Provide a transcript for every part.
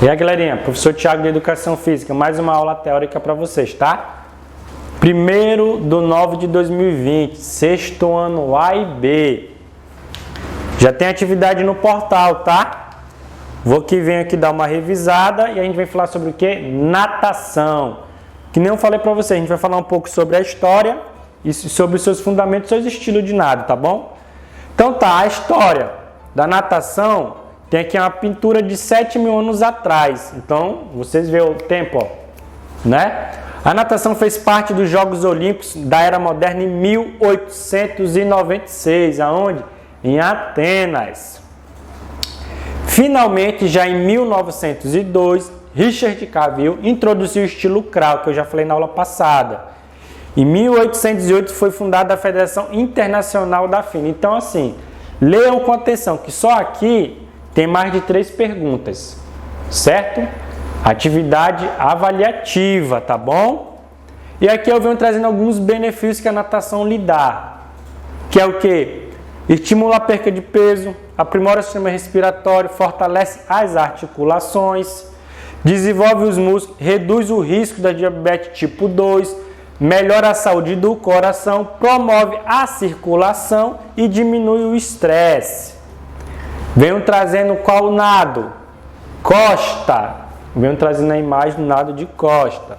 E aí, galerinha, professor Thiago de Educação Física, mais uma aula teórica para vocês, tá? 1º de 2020, sexto ano A e B. Já tem atividade no portal, tá? Vou que venho aqui dar uma revisada e a gente vai falar sobre o que? Natação. Que nem eu falei para vocês, a gente vai falar um pouco sobre a história e sobre os seus fundamentos, seus estilos de nado, tá bom? Então tá, a história da natação tem aqui uma pintura de 7.000 anos atrás. Então, vocês veem o tempo, ó, né? A natação fez parte dos Jogos Olímpicos da Era Moderna em 1896, aonde? Em Atenas. Finalmente, já em 1902, Richard Cavill introduziu o estilo crawl, que eu já falei na aula passada. Em 1808 foi fundada a Federação Internacional da FINA. Então, assim, leiam com atenção, que só aqui tem mais de 3 perguntas, certo? Atividade avaliativa, tá bom? E aqui eu venho trazendo alguns benefícios que a natação lhe dá. Que é o quê? Estimula a perca de peso, aprimora o sistema respiratório, fortalece as articulações, desenvolve os músculos, reduz o risco da diabetes tipo 2, melhora a saúde do coração, promove a circulação e diminui o estresse. Venho trazendo qual nado? Costa. Venho trazendo a imagem do nado de costa.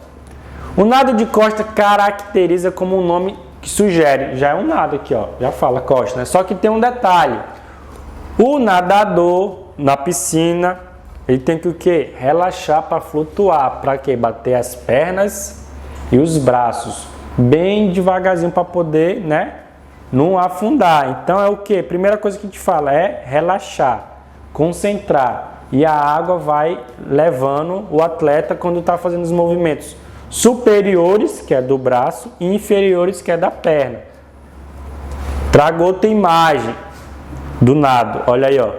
O nado de costa caracteriza como um nome que sugere. Já é um nado aqui, ó. Já fala costa, né? Só que tem um detalhe. O nadador na piscina, ele tem que o quê? Relaxar para flutuar. Para quê? Bater as pernas e os braços. Bem devagarzinho para poder, né? Não afundar. Então é o que? Primeira coisa que a gente fala é relaxar, concentrar. E a água vai levando o atleta quando está fazendo os movimentos superiores, que é do braço, e inferiores, que é da perna. Trago outra imagem do nado. Olha aí, ó.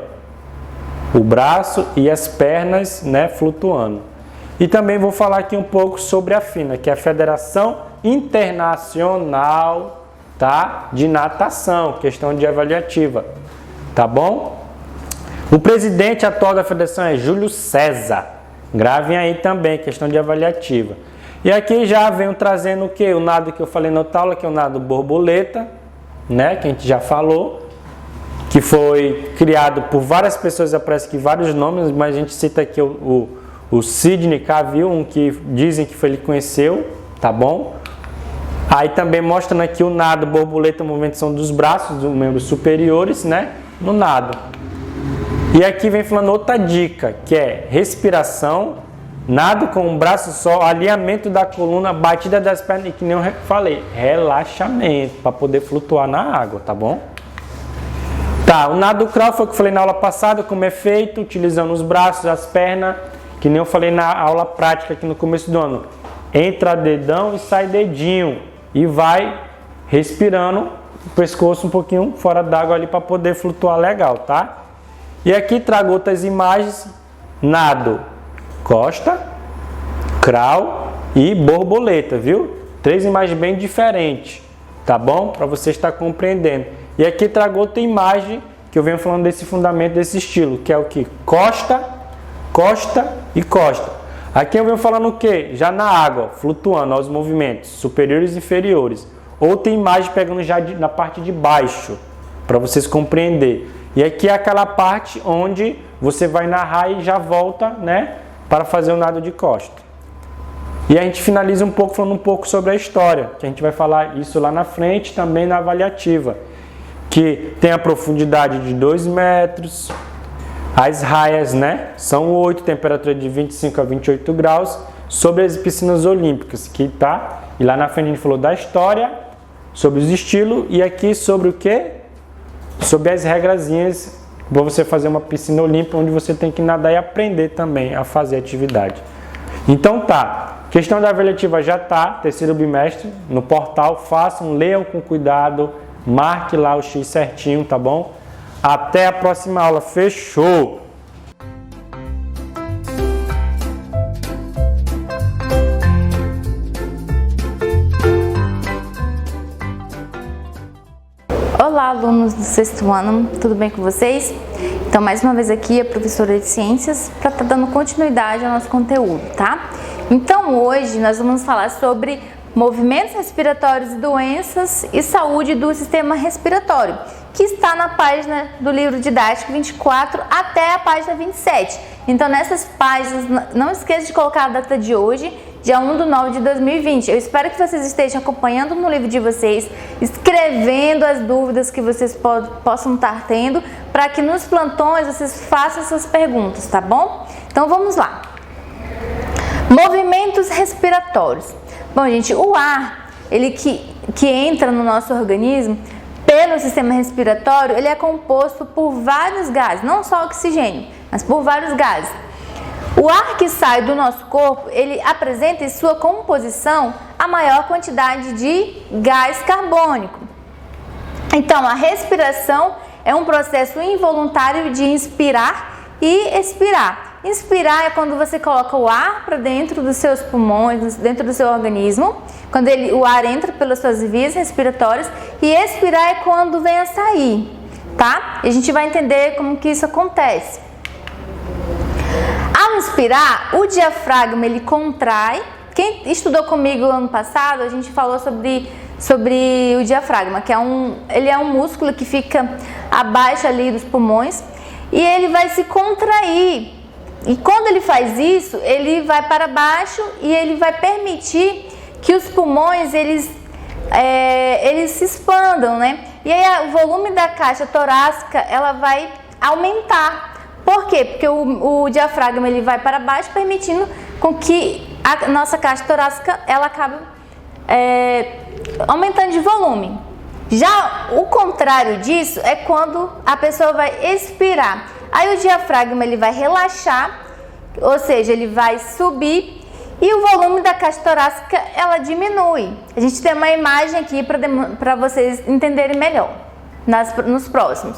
O braço e as pernas, né, flutuando. E também vou falar aqui um pouco sobre a FINA, que é a Federação Internacional, tá, de natação, questão de avaliativa, tá bom? O presidente atual da federação é Júlio César. Gravem aí também, questão de avaliativa. E aqui já venho trazendo o que? O nado que eu falei na outra aula, que é o nado borboleta, né, que a gente já falou, que foi criado por várias pessoas, aparece aqui vários nomes, mas a gente cita aqui o Sidney Cavill, um que dizem que foi ele que conheceu, tá bom? Aí também mostrando aqui o nado borboleta, a movimentação dos braços, dos membros superiores, né, no nado. E aqui vem falando outra dica, que é respiração, nado com o braço só, alinhamento da coluna, batida das pernas e, que nem eu falei, relaxamento, para poder flutuar na água, tá bom? Tá, o nado crawl foi o que eu falei na aula passada, como é feito, utilizando os braços, as pernas, que nem eu falei na aula prática aqui no começo do ano. Entra dedão e sai dedinho. E vai respirando o pescoço um pouquinho fora d'água ali para poder flutuar legal, tá? E aqui trago outras imagens, nado, costa, crawl e borboleta, viu? 3 imagens bem diferentes, tá bom? Para você estar compreendendo. E aqui trago outra imagem que eu venho falando desse fundamento, desse estilo, que é o que? Costa, costa e costa. Aqui eu venho falando o que? Já na água, flutuando aos movimentos superiores e inferiores. Outra imagem pegando já na parte de baixo, para vocês compreenderem. E aqui é aquela parte onde você vai narrar e já volta, né, para fazer o nado de costa. E a gente finaliza um pouco falando um pouco sobre a história, que a gente vai falar isso lá na frente, também na avaliativa. Que tem a profundidade de 2 metros, as raias, né, são 8, temperatura de 25 a 28 graus, sobre as piscinas olímpicas, que tá, e lá na frente a gente falou da história, sobre os estilos, e aqui sobre o que? Sobre as regrazinhas, para você fazer uma piscina olímpica, onde você tem que nadar e aprender também a fazer atividade. Então tá, questão da avaliativa já tá, 3º bimestre, no portal, façam, leiam com cuidado, marque lá o X certinho, tá bom? Até a próxima aula. Fechou! Olá, alunos do 6º ano, tudo bem com vocês? Então, mais uma vez aqui, a professora de Ciências, para estar dando continuidade ao nosso conteúdo, tá? Então, hoje nós vamos falar sobre movimentos respiratórios e doenças e saúde do sistema respiratório, que está na página do livro didático 24 até a página 27. Então, nessas páginas, não esqueça de colocar a data de hoje, dia 1/9/2020. Eu espero que vocês estejam acompanhando no livro de vocês, escrevendo as dúvidas que vocês possam estar tendo, para que nos plantões vocês façam essas perguntas, tá bom? Então, vamos lá. Movimentos respiratórios. Bom, gente, o ar, ele que entra no nosso organismo pelo sistema respiratório, ele é composto por vários gases, não só oxigênio, mas por vários gases. O ar que sai do nosso corpo, ele apresenta em sua composição a maior quantidade de gás carbônico. Então, a respiração é um processo involuntário de inspirar e expirar. Inspirar é quando você coloca o ar para dentro dos seus pulmões, dentro do seu organismo, quando o ar entra pelas suas vias respiratórias, e expirar é quando vem a sair, tá? E a gente vai entender como que isso acontece. Ao inspirar, o diafragma ele contrai. Quem estudou comigo ano passado, a gente falou sobre o diafragma, que ele é um músculo que fica abaixo ali dos pulmões, e ele vai se contrair. E quando ele faz isso, ele vai para baixo e ele vai permitir que os pulmões eles se expandam, né? E aí o volume da caixa torácica ela vai aumentar. Por quê? Porque o diafragma ele vai para baixo, permitindo com que a nossa caixa torácica ela acabe aumentando de volume. Já o contrário disso é quando a pessoa vai expirar. Aí o diafragma ele vai relaxar, ou seja, ele vai subir e o volume da caixa torácica ela diminui. A gente tem uma imagem aqui para vocês entenderem melhor nos próximos.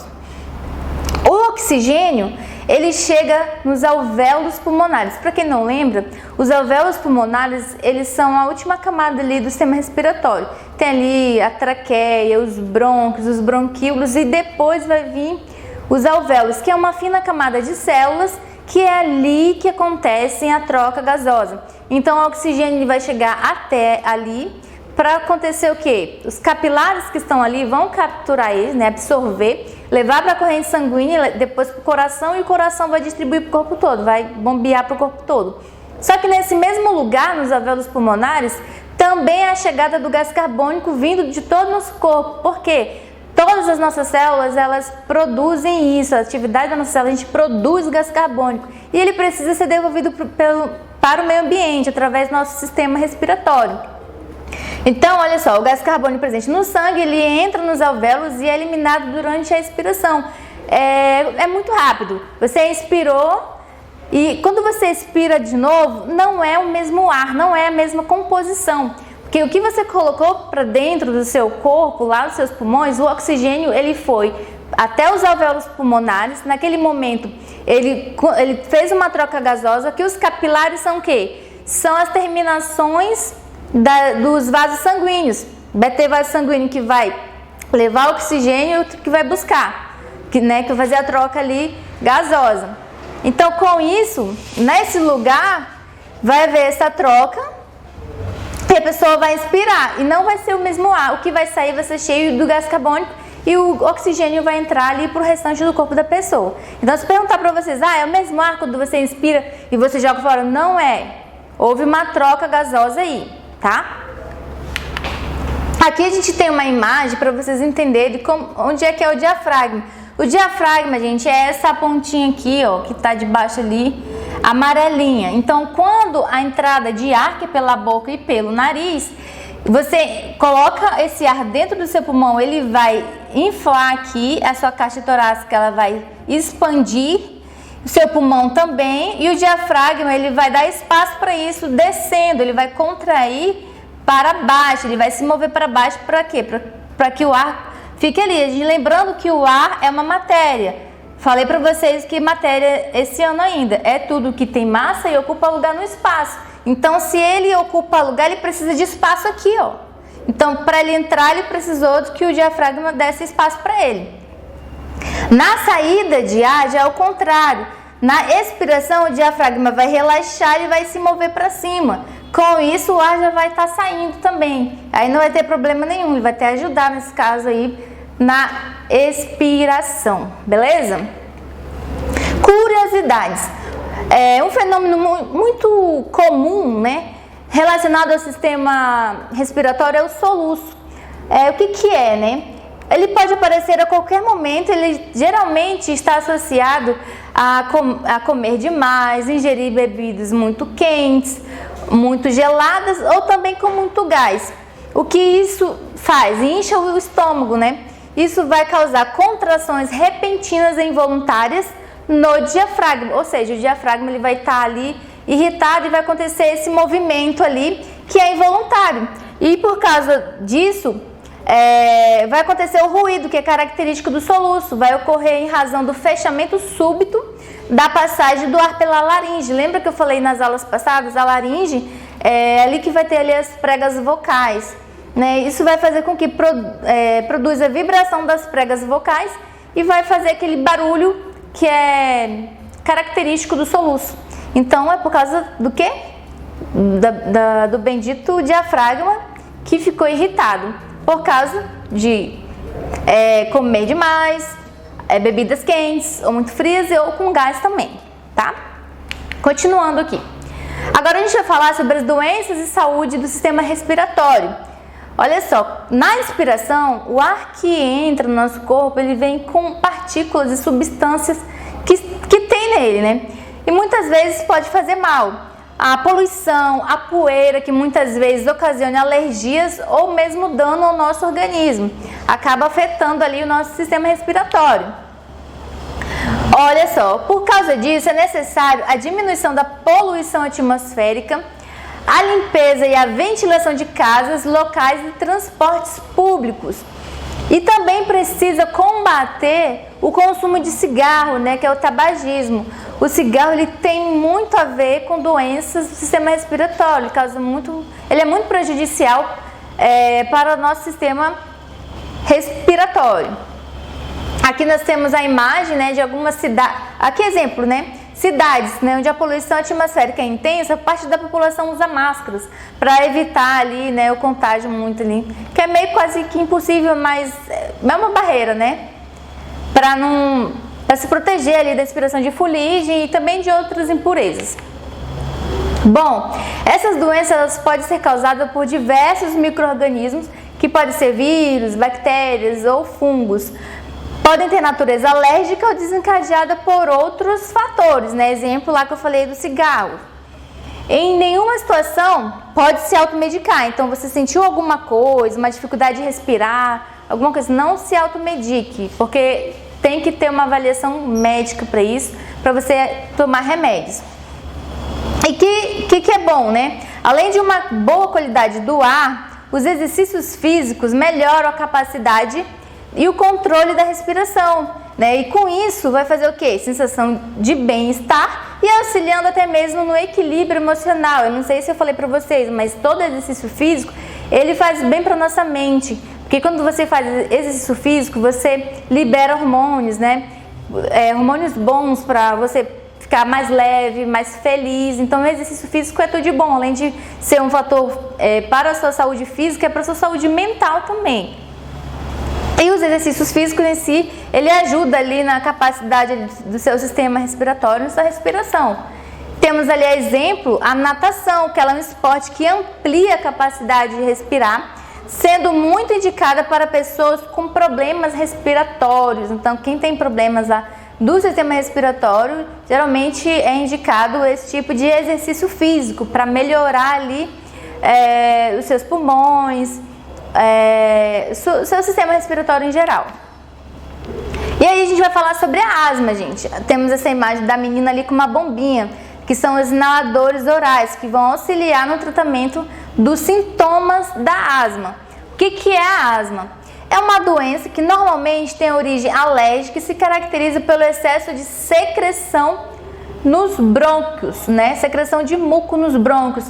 O oxigênio ele chega nos alvéolos pulmonares. Para quem não lembra, os alvéolos pulmonares eles são a última camada ali do sistema respiratório. Tem ali a traqueia, os brônquios, os bronquíolos e depois vai vir os alvéolos, que é uma fina camada de células, que é ali que acontece a troca gasosa. Então, o oxigênio vai chegar até ali para acontecer o quê? Os capilares que estão ali vão capturar ele, né, absorver, levar para a corrente sanguínea, depois para o coração, e o coração vai distribuir para o corpo todo, vai bombear para o corpo todo. Só que nesse mesmo lugar, nos alvéolos pulmonares, também é a chegada do gás carbônico vindo de todo o nosso corpo. Por quê? Todas as nossas células, elas produzem isso, a atividade da nossa célula, a gente produz gás carbônico e ele precisa ser devolvido para o meio ambiente, através do nosso sistema respiratório. Então, olha só, o gás carbônico presente no sangue, ele entra nos alvéolos e é eliminado durante a expiração. É muito rápido, você expirou e quando você expira de novo, não é o mesmo ar, não é a mesma composição. Porque o que você colocou para dentro do seu corpo, lá dos seus pulmões, o oxigênio ele foi até os alvéolos pulmonares. Naquele momento ele fez uma troca gasosa, que os capilares são o quê? São as terminações dos vasos sanguíneos. Vai ter vaso sanguíneo que vai levar oxigênio e outro que vai buscar, que vai fazer a troca ali gasosa. Então, com isso, nesse lugar vai haver essa troca, e a pessoa vai expirar e não vai ser o mesmo ar. O que vai sair vai ser cheio do gás carbônico e o oxigênio vai entrar ali para o restante do corpo da pessoa. Então, se perguntar para vocês, é o mesmo ar quando você inspira e você joga fora? Não é. Houve uma troca gasosa aí, tá? Aqui a gente tem uma imagem para vocês entenderem onde é que é o diafragma. O diafragma, gente, é essa pontinha aqui, ó, que está debaixo ali, amarelinha. Então, quando a entrada de ar, que é pela boca e pelo nariz, você coloca esse ar dentro do seu pulmão, ele vai inflar aqui, a sua caixa torácica ela vai expandir, o seu pulmão também, e o diafragma ele vai dar espaço para isso, descendo, ele vai contrair para baixo, ele vai se mover para baixo, para quê? Para que o ar fique ali. Lembrando que o ar é uma matéria. Falei para vocês que matéria esse ano ainda é tudo que tem massa e ocupa lugar no espaço. Então, se ele ocupa lugar, ele precisa de espaço aqui, ó. Então, para ele entrar, ele precisou que o diafragma desse espaço para ele. Na saída de ar, já é o contrário. Na expiração, o diafragma vai relaxar e vai se mover para cima. Com isso, o ar já vai estar saindo também. Aí não vai ter problema nenhum, ele vai te ajudar nesse caso aí na expiração, beleza? Curiosidades. Um fenômeno muito comum, né, relacionado ao sistema respiratório é o soluço. O que é, né? Ele pode aparecer a qualquer momento, ele geralmente está associado a comer demais, ingerir bebidas muito quentes, muito geladas ou também com muito gás. O que isso faz? Incha o estômago, né? Isso vai causar contrações repentinas e involuntárias no diafragma, ou seja, o diafragma ele vai estar ali irritado e vai acontecer esse movimento ali que é involuntário. E por causa disso, vai acontecer o ruído, que é característico do soluço, vai ocorrer em razão do fechamento súbito da passagem do ar pela laringe. Lembra que eu falei nas aulas passadas? A laringe é ali que vai ter ali as pregas vocais, né? Isso vai fazer com que produza a vibração das pregas vocais e vai fazer aquele barulho que é característico do soluço. Então, é por causa do quê? Do bendito diafragma que ficou irritado, por causa de comer demais, bebidas quentes, ou muito frias, ou com gás também, tá? Continuando aqui. Agora a gente vai falar sobre as doenças e saúde do sistema respiratório. Olha só, na inspiração, o ar que entra no nosso corpo, ele vem com partículas e substâncias que tem nele, né? E muitas vezes pode fazer mal. A poluição, a poeira, que muitas vezes ocasiona alergias ou mesmo dano ao nosso organismo, acaba afetando ali o nosso sistema respiratório. Olha só, por causa disso é necessário a diminuição da poluição atmosférica, a limpeza e a ventilação de casas, locais e transportes públicos. E também precisa combater o consumo de cigarro, né, que é o tabagismo. O cigarro ele tem muito a ver com doenças do sistema respiratório, ele é muito prejudicial para o nosso sistema respiratório. Aqui nós temos a imagem, né, de algumas cidades. Aqui exemplo, né? Cidades, né, onde a poluição atmosférica é intensa, parte da população usa máscaras para evitar ali, né, o contágio muito ali, que é meio quase que impossível, mas é uma barreira, né, para se proteger ali da expiração de fuligem e também de outras impurezas. Bom, essas doenças elas podem ser causadas por diversos micro-organismos, que podem ser vírus, bactérias ou fungos. Podem ter natureza alérgica ou desencadeada por outros fatores, né? Exemplo lá que eu falei do cigarro. Em nenhuma situação pode se automedicar. Então, você sentiu alguma coisa, uma dificuldade de respirar, alguma coisa, não se automedique, porque tem que ter uma avaliação médica para isso, para você tomar remédios. E que é bom, né? Além de uma boa qualidade do ar, os exercícios físicos melhoram a capacidade e o controle da respiração, né? E com isso vai fazer o quê? Sensação de bem-estar e auxiliando até mesmo no equilíbrio emocional. Eu não sei se eu falei para vocês, mas todo exercício físico, ele faz bem para nossa mente. Porque quando você faz exercício físico, você libera hormônios, né? Hormônios bons para você ficar mais leve, mais feliz. Então o exercício físico é tudo de bom. Além de ser um fator para a sua saúde física, é para a sua saúde mental também. E os exercícios físicos em si, ele ajuda ali na capacidade do seu sistema respiratório, na sua respiração. Temos ali, exemplo, a natação, que ela é um esporte que amplia a capacidade de respirar, sendo muito indicada para pessoas com problemas respiratórios. Então, quem tem problemas do sistema respiratório, geralmente é indicado esse tipo de exercício físico para melhorar ali os seus pulmões, seu sistema respiratório em geral. E aí a gente vai falar sobre a asma, gente. Temos essa imagem da menina ali com uma bombinha, que são os inaladores orais, que vão auxiliar no tratamento dos sintomas da asma. O que é a asma? É uma doença que normalmente tem origem alérgica e se caracteriza pelo excesso de secreção nos brônquios, né? Secreção de muco nos brônquios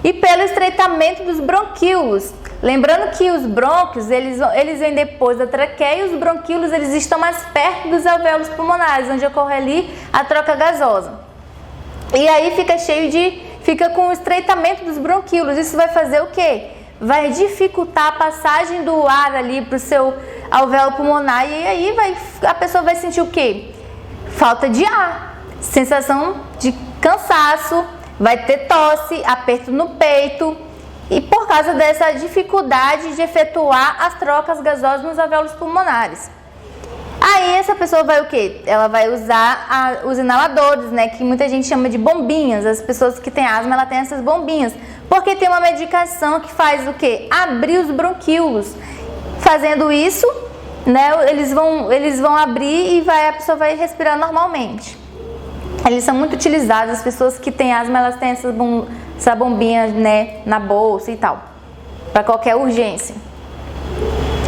e pelo estreitamento dos bronquíolos, Lembrando que os brônquios, eles vêm depois da traqueia, e os bronquíolos, eles estão mais perto dos alvéolos pulmonares, onde ocorre ali a troca gasosa. E aí fica com o estreitamento dos bronquíolos. Isso vai fazer o quê? Vai dificultar a passagem do ar ali para o seu alvéolo pulmonar, e aí a pessoa vai sentir o quê? Falta de ar, sensação de cansaço, vai ter tosse, aperto no peito, e por causa dessa dificuldade de efetuar as trocas gasosas nos alvéolos pulmonares. Aí essa pessoa vai o quê? Ela vai usar os inaladores, né, que muita gente chama de bombinhas. As pessoas que têm asma, ela tem essas bombinhas, porque tem uma medicação que faz o quê? Abrir os bronquíolos. Fazendo isso, né, eles vão abrir e a pessoa vai respirar normalmente. Eles são muito utilizados, as pessoas que têm asma, elas têm essa bombinha, né, na bolsa e tal, para qualquer urgência.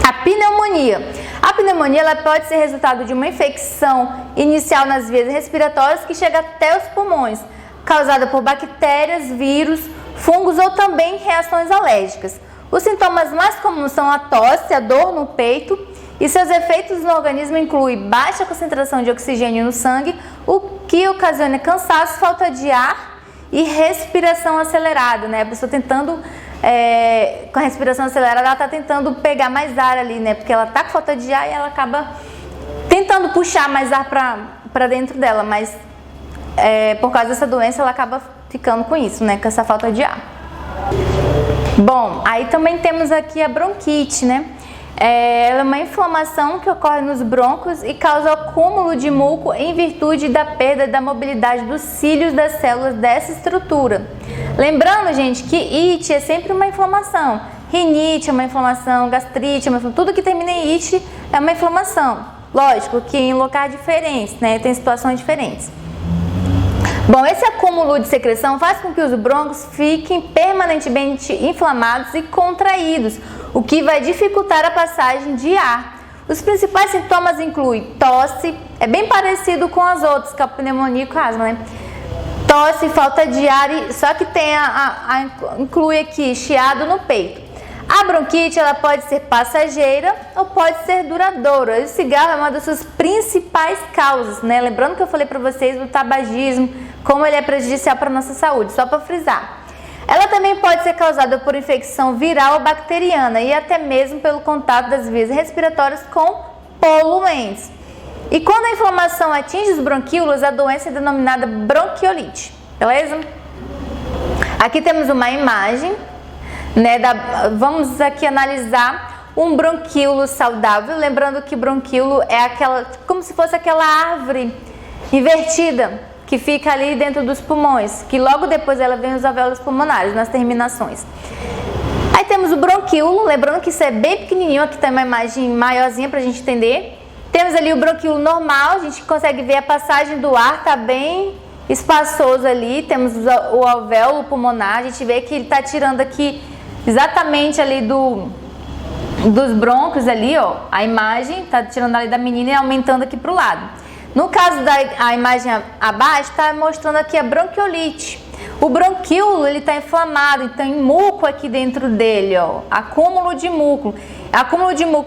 A pneumonia. A pneumonia, ela pode ser resultado de uma infecção inicial nas vias respiratórias que chega até os pulmões, causada por bactérias, vírus, fungos ou também reações alérgicas. Os sintomas mais comuns são a tosse, a dor no peito, e seus efeitos no organismo incluem baixa concentração de oxigênio no sangue, o que ocasiona cansaço, falta de ar e respiração acelerada, né? A pessoa tentando, com a respiração acelerada, ela está tentando pegar mais ar ali, né? Porque ela está com falta de ar e ela acaba tentando puxar mais ar para dentro dela, mas por causa dessa doença ela acaba ficando com isso, né? Com essa falta de ar. Bom, aí também temos aqui a bronquite, né? Ela é uma inflamação que ocorre nos brônquios e causa acúmulo de muco em virtude da perda da mobilidade dos cílios das células dessa estrutura. Lembrando, gente, que ite é sempre uma inflamação. Rinite é uma inflamação, gastrite é uma inflamação, tudo que termina em ite é uma inflamação. Lógico que em locais diferentes, né? Tem situações diferentes. Bom, esse acúmulo de secreção faz com que os brônquios fiquem permanentemente inflamados e contraídos, o que vai dificultar a passagem de ar. Os principais sintomas incluem tosse, é bem parecido com as outras, que é a pneumonia e com a asma, né? Tosse, falta de ar, só que tem inclui aqui chiado no peito. A bronquite, ela pode ser passageira ou pode ser duradoura. O cigarro é uma das suas principais causas, né? Lembrando que eu falei para vocês do tabagismo, como ele é prejudicial para a nossa saúde, só para frisar. Ela também pode ser causada por infecção viral ou bacteriana e até mesmo pelo contato das vias respiratórias com poluentes. E quando a inflamação atinge os bronquíolos, a doença é denominada bronquiolite, beleza? Aqui temos uma imagem, né, vamos aqui analisar um bronquíolo saudável, lembrando que bronquíolo é como se fosse aquela árvore invertida que fica ali dentro dos pulmões, que logo depois ela vem os alvéolos pulmonares, nas terminações. Aí temos o bronquíolo, lembrando que isso é bem pequenininho, aqui tem uma imagem maiorzinha para a gente entender. Temos ali o bronquíolo normal, a gente consegue ver a passagem do ar, tá bem espaçoso ali. Temos o alvéolo pulmonar, a gente vê que ele está tirando aqui exatamente ali dos brônquios ali, ó, a imagem está tirando ali da menina e aumentando aqui para o lado. No caso da imagem abaixo, está mostrando aqui a bronquiolite. O bronquíolo, ele está inflamado, então tem muco aqui dentro dele, ó, acúmulo de muco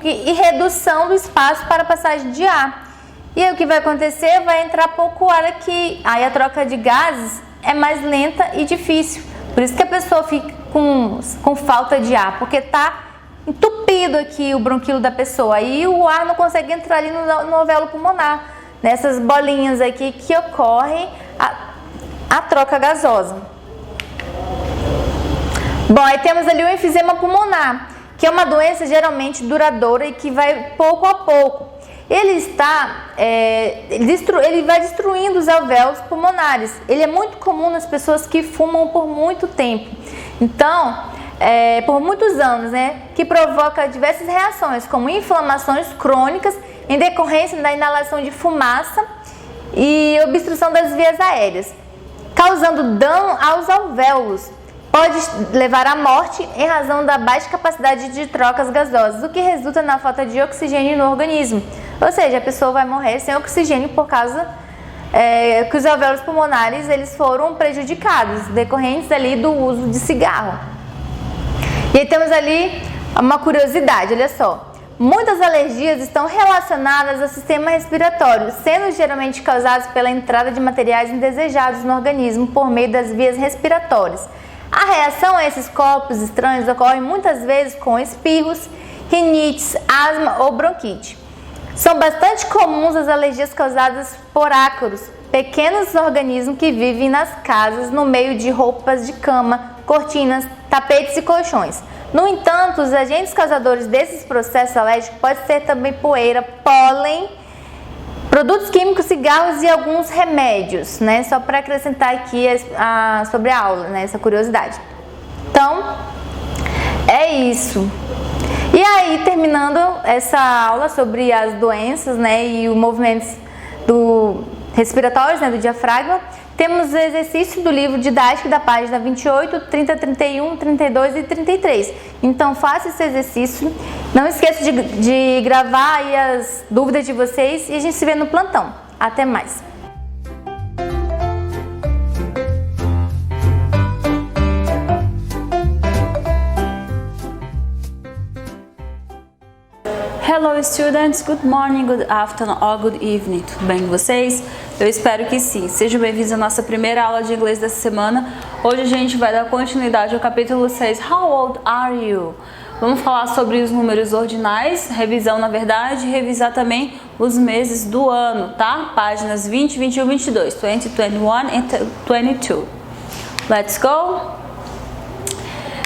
e redução do espaço para passagem de ar. E aí o que vai acontecer? Vai entrar pouco ar aqui, aí a troca de gases é mais lenta e difícil. Por isso que a pessoa fica com falta de ar, porque está entupido aqui o bronquíolo da pessoa, aí o ar não consegue entrar ali no alvéolo pulmonar, nessas bolinhas aqui que ocorrem a troca gasosa. Bom, aí temos ali o enfisema pulmonar, que é uma doença geralmente duradoura e que vai pouco a pouco. Ele vai destruindo os alvéolos pulmonares. Ele é muito comum nas pessoas que fumam por muito tempo. Então, por muitos anos, né? Que provoca diversas reações, como inflamações crônicas em decorrência da inalação de fumaça e obstrução das vias aéreas, causando dano aos alvéolos. Pode levar à morte em razão da baixa capacidade de trocas gasosas, o que resulta na falta de oxigênio no organismo. Ou seja, a pessoa vai morrer sem oxigênio por causa que os alvéolos pulmonares eles foram prejudicados, decorrentes ali do uso de cigarro. E aí temos ali Uma curiosidade, olha só. Muitas alergias estão relacionadas ao sistema respiratório, sendo geralmente causadas pela entrada de materiais indesejados no organismo por meio das vias respiratórias. A reação a esses corpos estranhos ocorre muitas vezes com espirros, rinites, asma ou bronquite. São bastante comuns as alergias causadas por ácaros, pequenos organismos que vivem nas casas no meio de roupas de cama, cortinas, tapetes e colchões. No entanto, os agentes causadores desses processos alérgicos podem ser também poeira, pólen, produtos químicos, cigarros e alguns remédios, né? Só para acrescentar aqui sobre a aula, né? Essa curiosidade. Então, é isso. E aí, terminando essa aula sobre as doenças, né? E os movimentos respiratórios, né? Do diafragma, temos o exercício do livro didático da página 28, 30, 31, 32 e 33. Então faça esse exercício. Não esqueça de gravar aí as dúvidas de vocês e a gente se vê no plantão. Até mais! Hello students, good morning, good afternoon or good evening. Tudo bem com vocês? Eu espero que sim. Sejam bem-vindos à nossa primeira aula de inglês dessa semana. Hoje a gente vai dar continuidade ao capítulo 6, How old are you? Vamos falar sobre os números ordinais, revisão na verdade, revisar também os meses do ano, tá? Páginas 20, 21, 22, 20, 21 e 22. Let's go?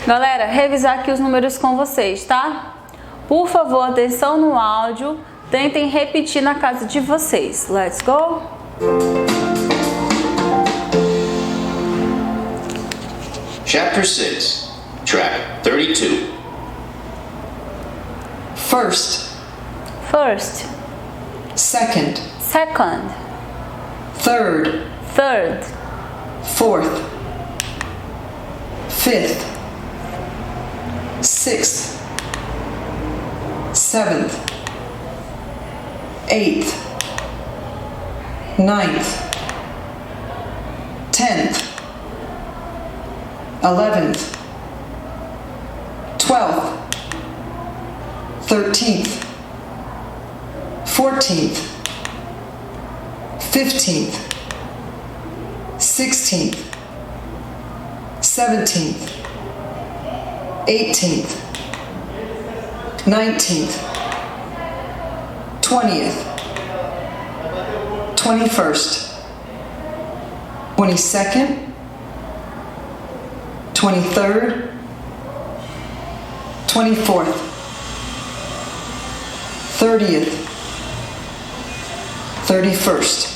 Galera, revisar aqui os números com vocês, tá? Por favor, atenção no áudio, tentem repetir na casa de vocês. Let's go! Chapter 6, Track 32. First, First, second, second, third, third, fourth, fifth, sixth, seventh, eighth, ninth, 10th, 11th, 12th, 13th, 14th, 15th, 16th, 17th, 18th, 19th, 20th, 21st, 22nd, 23rd, 24th, 30th, 31st.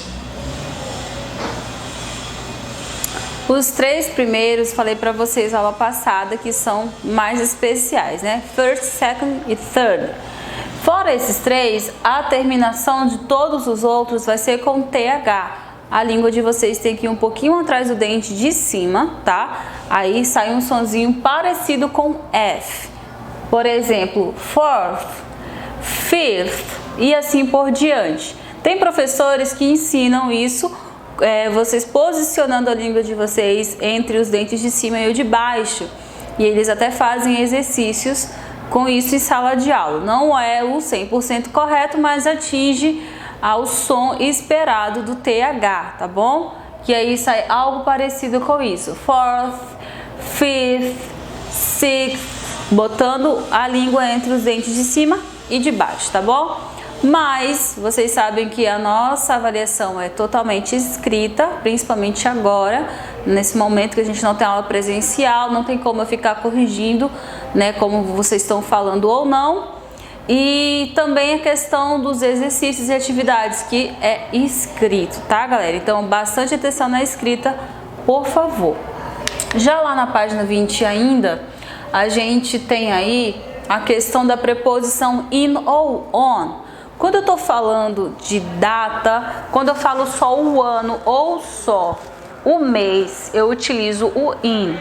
Os três primeiros, falei para vocês na aula passada, que são mais especiais, né? First, second e third. Fora esses três, a terminação de todos os outros vai ser com TH. A língua de vocês tem que ir um pouquinho atrás do dente de cima, tá? Aí sai um sonzinho parecido com F. Por exemplo, fourth, fifth e assim por diante. Tem professores que ensinam isso, vocês posicionando a língua de vocês entre os dentes de cima e o de baixo. E eles até fazem exercícios com isso em sala de aula. Não é o 100% correto, mas atinge ao som esperado do TH, tá bom? Que aí sai algo parecido com isso. Fourth, fifth, sixth, botando a língua entre os dentes de cima e de baixo, tá bom? Mas vocês sabem que a nossa avaliação é totalmente escrita, principalmente agora, nesse momento que a gente não tem aula presencial, não tem como eu ficar corrigindo, né, como vocês estão falando ou não. E também a questão dos exercícios e atividades, que é escrito, tá, galera? Então, bastante atenção na escrita, por favor. Já lá na página 20 ainda, a gente tem aí a questão da preposição in ou on. Quando eu tô falando de data, quando eu falo só o ano ou só o mês, eu utilizo o in.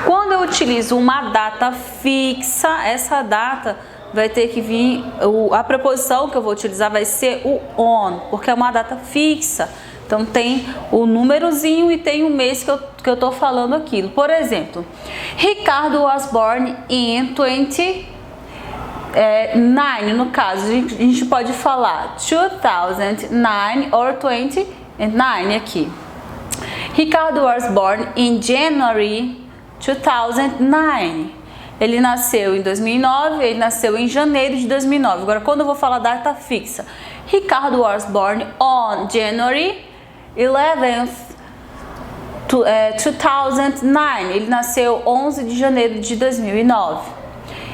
Quando eu utilizo uma data fixa, essa data vai ter que vir, a preposição que eu vou utilizar vai ser o on, porque é uma data fixa. Então tem o númerozinho e tem o mês que eu tô falando aquilo. Por exemplo, Ricardo was born in 20... 9, no caso, a gente pode falar 2009 or 29 aqui. Ricardo was born in January 2009. Ele nasceu em 2009, ele nasceu em janeiro de 2009. Agora, quando eu vou falar data fixa, Ricardo was born on January 11th, 2009. Ele nasceu 11 de janeiro de 2009.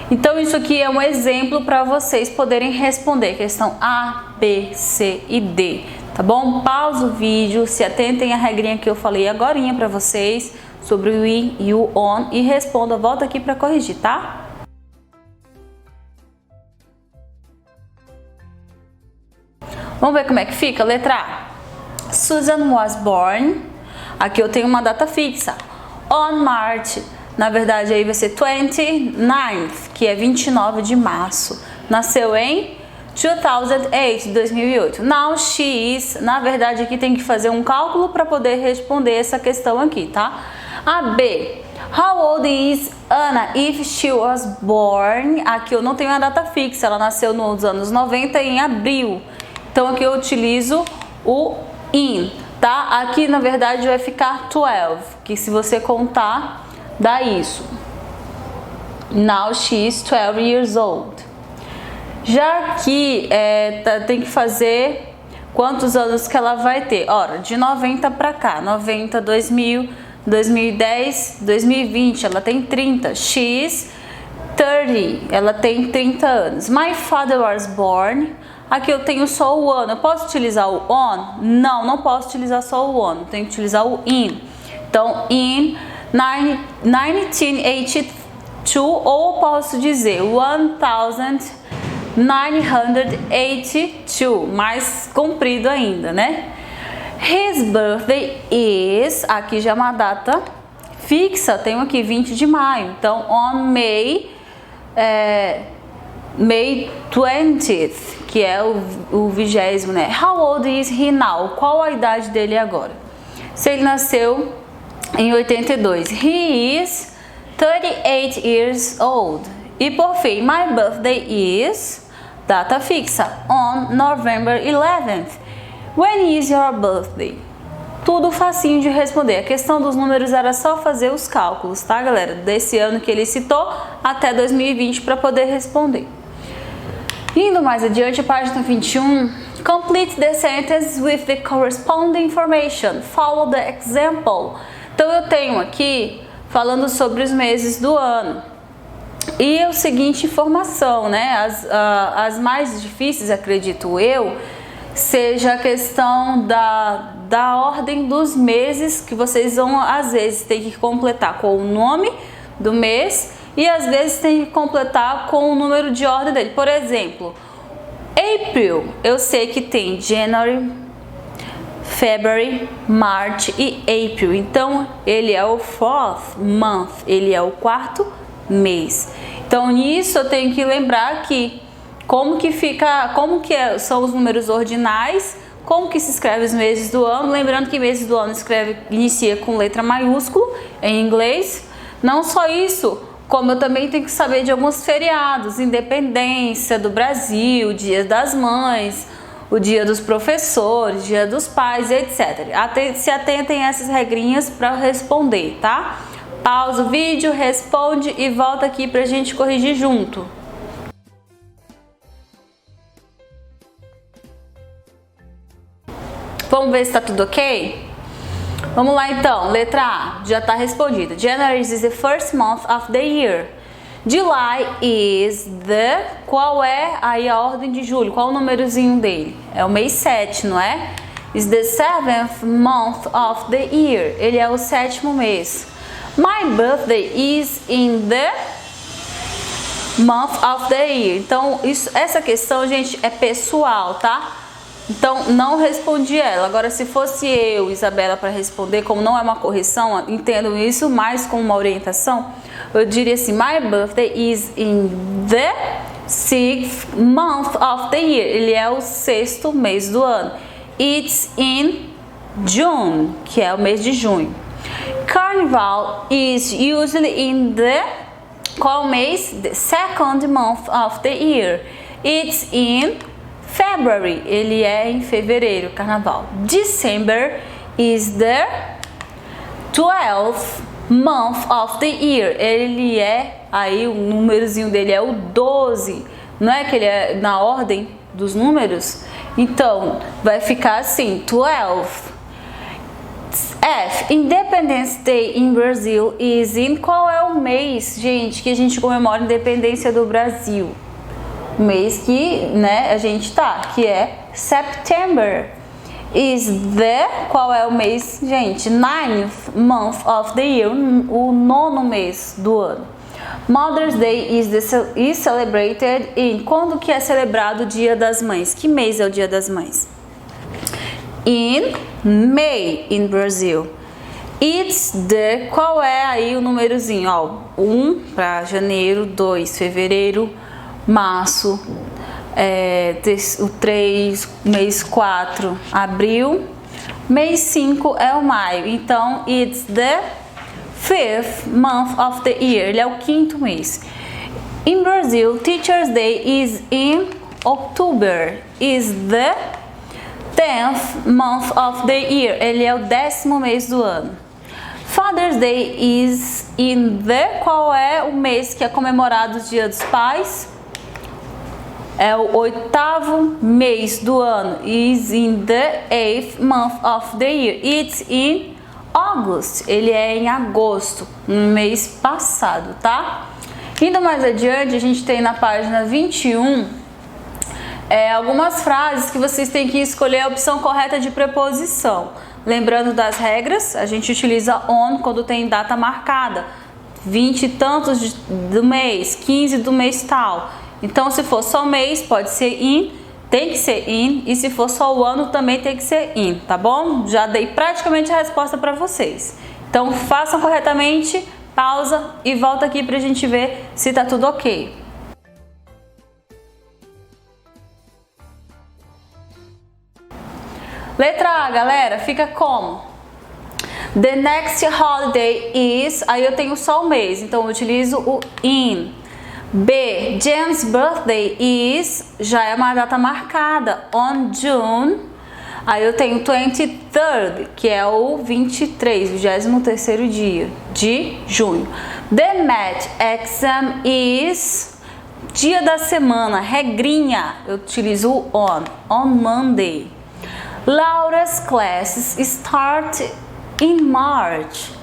Então, isso aqui é um exemplo para vocês poderem responder questão A, B, C e D, tá bom? Pausa o vídeo, se atentem à regrinha que eu falei agorinha para vocês sobre o in e o on e responda, volta aqui para corrigir, tá? Vamos ver como é que fica? Letra A. Susan was born. Aqui eu tenho uma data fixa. On March. Na verdade, aí vai ser 29th, que é 29 de março. Nasceu em 2008, 2008. Now she is. Na verdade, aqui tem que fazer um cálculo para poder responder essa questão aqui, tá? A B. How old is Anna if she was born? Aqui eu não tenho a data fixa. Ela nasceu nos anos 90 em abril. Então, aqui eu utilizo o in, tá? Aqui, na verdade, vai ficar 12, que se você contar, dá isso. Now she is 12 years old. Já aqui tem que fazer quantos anos que ela vai ter. Ora, de 90 para cá, 90, 2000, 2010, 2020, ela tem 30. She is 30, ela tem 30 anos. My father was born. Aqui eu tenho só o ano. Eu posso utilizar o on? Não, não posso utilizar só o on. Tenho que utilizar o in. Então, in 1982, ou posso dizer 1982, mais comprido ainda, né? His birthday is, aqui já é uma data fixa, tenho aqui 20 de maio. Então, on May 20th, que é o 20º, né? How old is he now? Qual a idade dele agora? Se ele nasceu em 82, he is 38 years old. E por fim, my birthday is, data fixa, on November 11th. When is your birthday? Tudo facinho de responder. A questão dos números era só fazer os cálculos, tá, galera? Desse ano que ele citou até 2020 para poder responder. Indo mais adiante, página 21. Complete the sentence with the corresponding information. Follow the example. Então, eu tenho aqui falando sobre os meses do ano. E a seguinte informação, né? As mais difíceis, acredito eu, seja a questão da ordem dos meses, que vocês vão, às vezes, ter que completar com o nome do mês e às vezes tem que completar com o número de ordem dele. Por exemplo, April, eu sei que tem January, February, March e April. Então, ele é o fourth month, ele é o quarto mês. Então, nisso eu tenho que lembrar aqui como que são os números ordinais, como que se escreve os meses do ano. Lembrando que meses do ano inicia com letra maiúscula em inglês. Não só isso, como eu também tenho que saber de alguns feriados, Independência do Brasil, Dia das Mães, o Dia dos Professores, Dia dos Pais, etc. Se atentem a essas regrinhas para responder, tá? Pausa o vídeo, responde e volta aqui pra gente corrigir junto. Vamos ver se tá tudo ok? Vamos lá então, letra A, já tá respondida. January is the first month of the year. July is the... Qual é aí a ordem de julho? Qual o númerozinho dele? É o mês 7, não é? Is the seventh month of the year. Ele é o 7º mês. My birthday is in the month of the year. Então, essa questão, gente, é pessoal, tá? Então, não respondi ela. Agora, se fosse eu, Isabela, para responder, como não é uma correção, entendo isso mais como uma orientação, eu diria assim, my birthday is in the 6th month of the year. Ele é o 6º mês do ano. It's in June, que é o mês de junho. Carnival is usually in the Qual mês? The second month of the year. It's in February. Ele é em fevereiro, carnaval. December is the 12th month of the year. Ele é, aí o númerozinho dele é o 12. Não é que ele é na ordem dos números? Então, vai ficar assim, 12. F. Independence Day in Brazil is in. Qual é o mês, gente, que a gente comemora a independência do Brasil? O mês que, né, a gente tá, que é September. Is the. Qual é o mês, gente? 9th month of the year. O 9º mês do ano. Mother's Day is celebrated in. Quando que é celebrado o Dia das Mães? Que mês é o Dia das Mães? In May, in Brazil. It's the. Qual é aí o númerozinho? Ó, 1 para janeiro, 2 fevereiro, março, o 3, mês 4, abril, mês 5 é o maio. Então, it's the 5th month of the year. Ele é o 5º mês. In Brazil, Teacher's Day is in October. Is the 10th month of the year. Ele é o 10º mês do ano. Father's Day is in the. Qual é o mês que é comemorado o Dia dos Pais? É o 8º mês do ano. Is in the 8th month of the year. It's in August. Ele é em agosto, no mês passado, tá? Indo mais adiante, a gente tem na página 21 algumas frases que vocês têm que escolher a opção correta de preposição. Lembrando das regras, a gente utiliza on quando tem data marcada. 20 e tantos do mês, 15 do mês tal. Então, se for só mês, pode ser in, tem que ser in. E se for só o ano, também tem que ser in, tá bom? Já dei praticamente a resposta para vocês. Então, façam corretamente, pausa e volta aqui pra gente ver se tá tudo ok. Letra A, galera, fica como? The next holiday is. Aí eu tenho só o mês, então eu utilizo o in. B. Jen's birthday is. Já é uma data marcada. On June. Aí eu tenho 23rd, que é o 23º dia de junho. The math exam is. Dia da semana, regrinha. Eu utilizo o on. On Monday. Laura's classes start in March.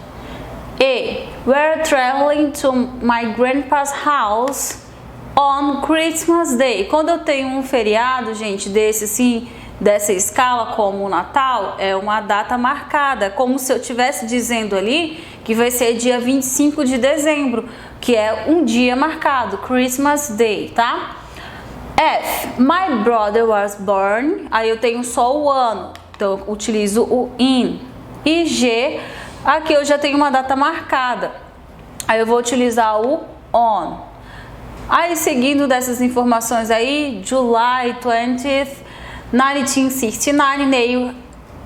E. We're traveling to my grandpa's house on Christmas Day. Quando eu tenho um feriado, gente, desse assim, dessa escala como o Natal, é uma data marcada, como se eu estivesse dizendo ali que vai ser dia 25 de dezembro, que é um dia marcado, Christmas Day, tá? F. My brother was born. Aí eu tenho só o ano, então eu utilizo o in. E G. Aqui eu já tenho uma data marcada, aí eu vou utilizar o on. Aí seguindo dessas informações aí, July 20th, 1969, Neil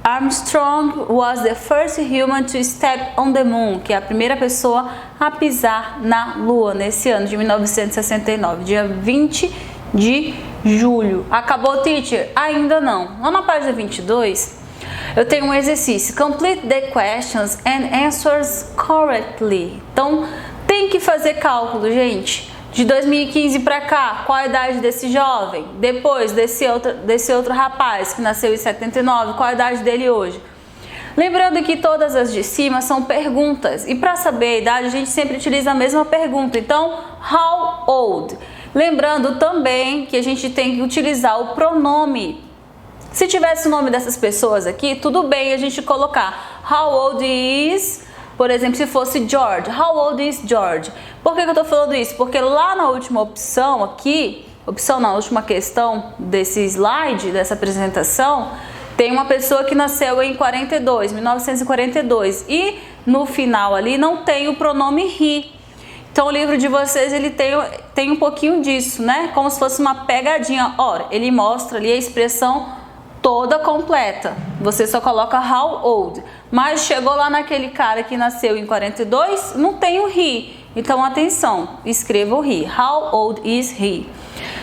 Armstrong was the first human to step on the moon, que é a primeira pessoa a pisar na Lua nesse ano de 1969, dia 20 de julho. Acabou, teacher? Ainda não. Lá na página 22, eu tenho um exercício. Complete the questions and answers correctly. Então, tem que fazer cálculo, gente. De 2015 para cá, qual a idade desse jovem? Depois, desse outro rapaz que nasceu em 79, qual a idade dele hoje? Lembrando que todas as de cima são perguntas. E para saber a idade, a gente sempre utiliza a mesma pergunta. Então, how old? Lembrando também que a gente tem que utilizar o pronome. Se tivesse o nome dessas pessoas aqui, tudo bem a gente colocar how old is, por exemplo, se fosse George. How old is George? Por que eu tô falando isso? Porque lá na última opção aqui, na última questão desse slide, dessa apresentação, tem uma pessoa que nasceu em 1942, e no final ali não tem o pronome he. Então o livro de vocês ele tem um pouquinho disso, né? Como se fosse uma pegadinha. Ora, ele mostra ali a expressão toda completa. Você só coloca how old. Mas chegou lá naquele cara que nasceu em 42, não tem o he. Então, atenção, escreva o he. How old is he?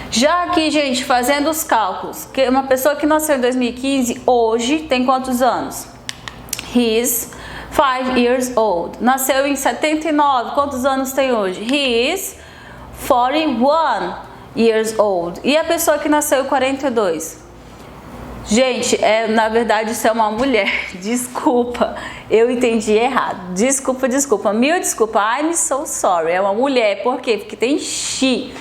Já aqui, gente, fazendo os cálculos, que uma pessoa que nasceu em 2015, hoje, tem quantos anos? He is 5 years old. Nasceu em 79, quantos anos tem hoje? He is 41 years old. E a pessoa que nasceu em 42? Gente, na verdade isso é uma mulher. Desculpa, eu entendi errado. Desculpa. Mil desculpa. I'm so sorry. É uma mulher. Por quê? Porque tem she,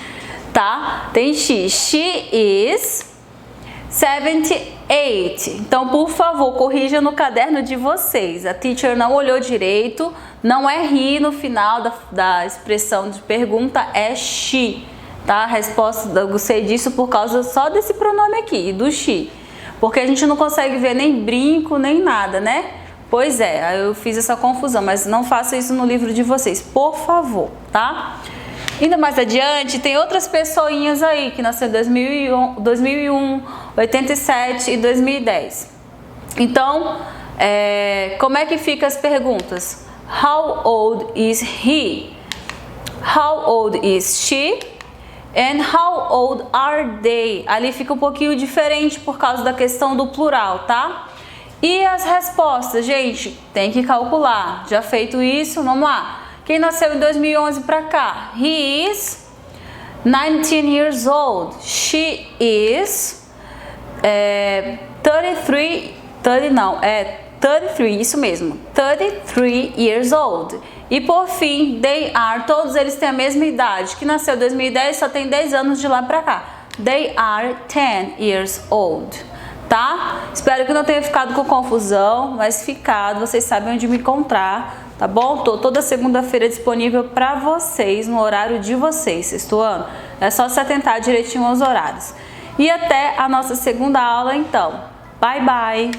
tá? Tem she. She is 78. Então, por favor, corrija no caderno de vocês. A teacher não olhou direito. Não é he no final da expressão de pergunta, é she, tá? A resposta, eu sei disso por causa só desse pronome aqui, do she. Porque a gente não consegue ver nem brinco, nem nada, né? Pois é, eu fiz essa confusão, mas não faça isso no livro de vocês, por favor, tá? Indo mais adiante, tem outras pessoinhas aí que nasceram em 2001, 87 e 2010. Então, como é que fica as perguntas? How old is he? How old is she? And how old are they? Ali fica um pouquinho diferente por causa da questão do plural, tá? E as respostas, gente, tem que calcular. Já feito isso, vamos lá. Quem nasceu em 2011 pra cá? He is 19 years old. She is 33, isso mesmo. 33 years old. E por fim, they are, todos eles têm a mesma idade. Que nasceu em 2010 só tem 10 anos de lá pra cá. They are 10 years old, tá? Espero que não tenha ficado com confusão, mas ficado, vocês sabem onde me encontrar, tá bom? Tô toda segunda-feira disponível pra vocês, no horário de vocês, sexto ano. É só se atentar direitinho aos horários. E até a nossa segunda aula, então. Bye, bye!